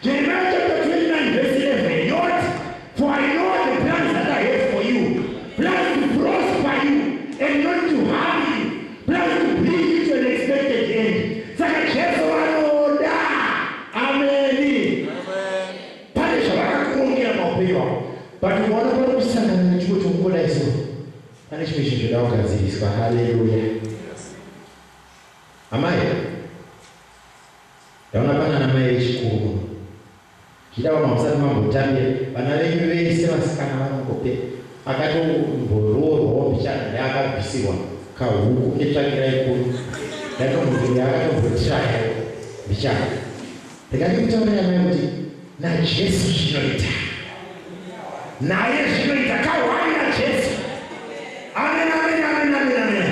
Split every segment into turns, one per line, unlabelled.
Jeremiah chapter 29 verse 11. Not, for I know the plans that I have for you. Plans to prosper you and not to harm you. Plans to bring you to an expected end. Saka Jesu anoda. Amen. Pane zvavakakuongera maupenyu wako. But unoona pari kusangana nechimwe chokubuda isu. Pane chimwe chinhu choda kugadziriswa. Haleluya. Amai. Ndaona pana namai vechikuru. Chidava mamusati mambotambira. Vana venyu vese vasikana vanongope. Akatombororwawo mbichana yaakabvisirwa kahuku ketsvakira ikuru. Ndakamubvira akatombotiraya mbichana. Ndikati kutaurira mai kuti naJesu zvinoita. Naye zvinoita kawai naJesu. Amen, amen, amen, amen, amen.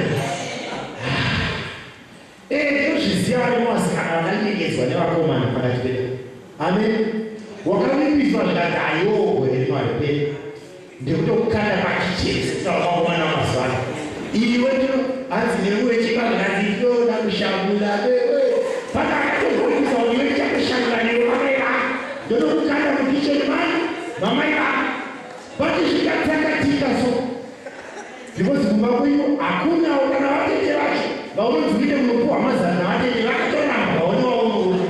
Tozviziva varimo vasikana vakanyengedzwa nevakomana pakati pedu. Amen. Wakavimbiswa zvikati ayogwe rimwari pedu. Ndikutokukanda pachijesu tavakomana mazuva. Iwe ndiro hanzi newe chipagadziko ndoda kushangula wewe. Pakatogoisa kuti iwe chakushangula newe mamaira. Ndinokukanda mukicheni mani mamaira. Pati zvikatakatika so. Because kumba kwenyu hakuna kana vatete vacho. Vaunozvide munopuwa mazana vatete vakatoramba vaonewa unoona.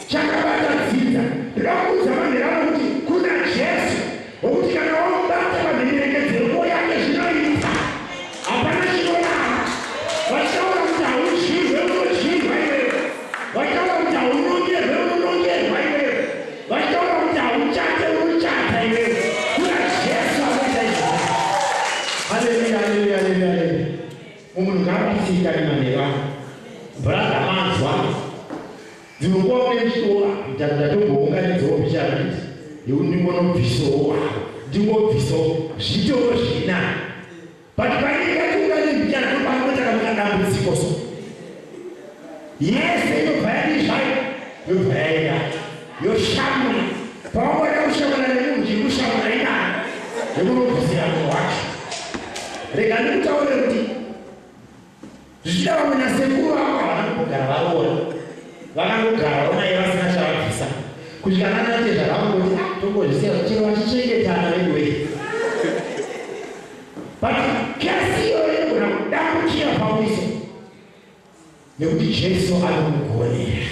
Chakabatadzidza. Ndakakuudza manherano kuti kuna Jesu. Wokuti kana wamubata pazvinerekedzero yake zvinoita. Hapana chinoramba. Vachaura kuti hauchirwe unochirwa iwewe. Vachaura kuti haunongerwe unongerwa iwewe. Vachaura kuti hauchate unochata iwewe. Kuna Jesu anoita izvo. Haleluya, haleluya, haleluya. Munhu ngaapasika nemanhero. Brother manzwa. Ndinongowa kunechitora ndatombounganidzawo mbichana kuti iwe ndingonobvisawo wako. Ndingobvisawo zvitoro zvinani. But painenge tiungane mbichana topanotaka dambudziko so. Yese inobva yadi zvayo. Yobva yaenda. Yoshamura. Pawangoda kushamura nemunhu kushamura inani. Yokunobvisira munhu wacho. Rega ndikutaure kuti zvichida vamwe nasekuru vako havana kumbogara varoora. Vakangogara vamai vasina chavabvisa. Kusvika nanate zvakangoti tongozvisiya chero vachichengetana anyway. But kesi iyoyo inogona kudambuchira pawiso. Nekuti Jesu anomugonera.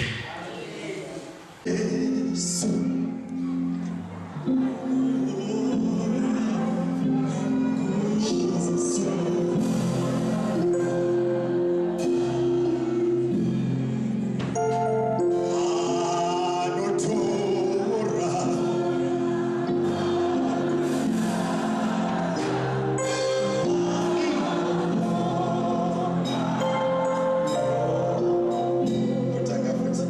Kutanga futi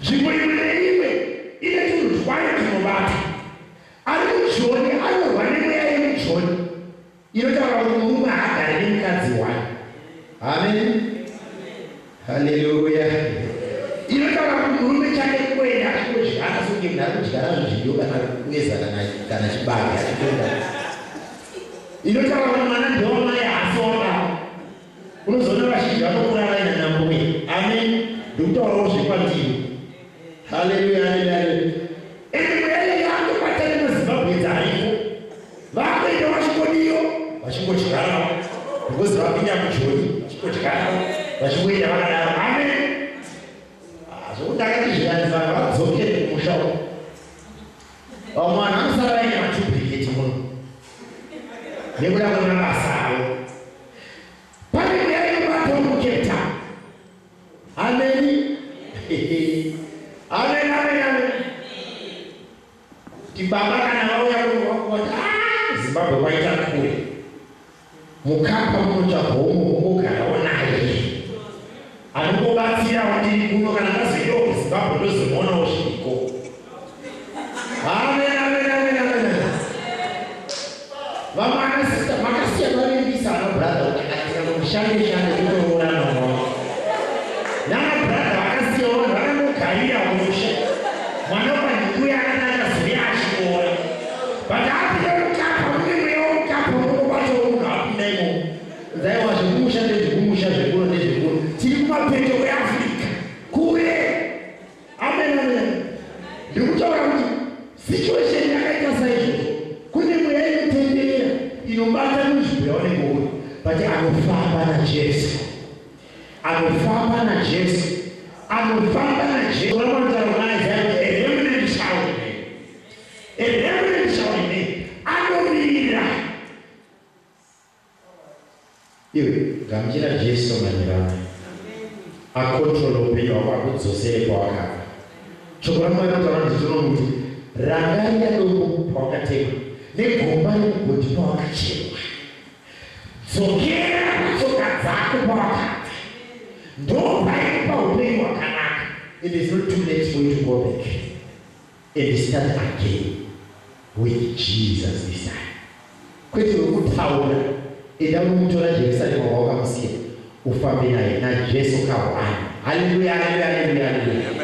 nzvimbo imwe neimwe ine tunhu twayo tunobata. Ari mujoni anorwa nemweya yemujoni inotaura kuti murume haagare nemukadzi wake. Amen. Haleluya. Inotaura kuti murume chake kwenda achikodyara sokuti munhu ari kudyara zvidyo kana kuweza kana chibage achitoenda. Inotaura kuti mwana ndewamai haasonga. Unozoona vazhinji vanokura vaina nambuya. Amen. Ndikutaurawo zvekwandiri. Haleluya, haleluya. Ende mweya yaanobata nemuZimbabwe dzariko. Vakuenda vachingodiyo, vachingodyarawo. Because vapinda mujoni, vachingodyarawo, vachingoenda vakadaro. Amen. Zvokuti akati zvikanzi vanhu vadzokere kumusha uko. Vamwe vanhu vanosara vaine maduplicate muno. Nekuda kwemabasa avo. Pane mweya inobatawo muCape Town. Amen. Amen, amen, amen. Baba kana vauya kunovakuti Zimbabwe kwaita kure. Mukapa munotsvagwa ogarawo naye. Anokubatsira kuti kuno kana kazoenda kuZimbabwe ndozomoonawo zviriko. Amen, amen, amen, amen. Vamwe anasista makasiya vavimbisa anabhradha kuti akatika mushande kutoona nomwe. Nanabhradha vakasiyawo vanhu vakandogarira kumusha. Mwana pandikuya akanaka zuri achikuona. But apinda mukapa mumwewo mukapa unobatawo munhu apinda imomo. Dzaiwa zvekumusha ndezvekumusha zvekuro ndezvekuro. Tiri kumapeto kweAfrica. Kure. Amen, amen. Ndikutaura kuti situation yakaita saizvozvo. Kune mweya inotenderera inobata muzvibwe yaunenge uri. But anofamba naJesu. Anofamba naJesu. Anofamba naJesu. Unotaura naIsaiah kuti a remnant shall remain. A remnant shall remain. Anomira. Iwe gamuchira Jesu manirana. Akontrola upenyu hwako akudzosere kwawakabva. Shoko raMwari rinotaura kuti tinomuti rangarira doko pawakatekwa negomba remugodhi pawakachekwa. Dzokera kutsoka dzako pawakabva. Ndopaikupa upenyu hwakanaka. It is not too late for you to go back and start again with Jesus this time. Kwete wekutaura enda kumutora Jerusalema wawakamusiya ufambe naye naJesu kawana. Haleluya, haleluya, haleluya, haleluya.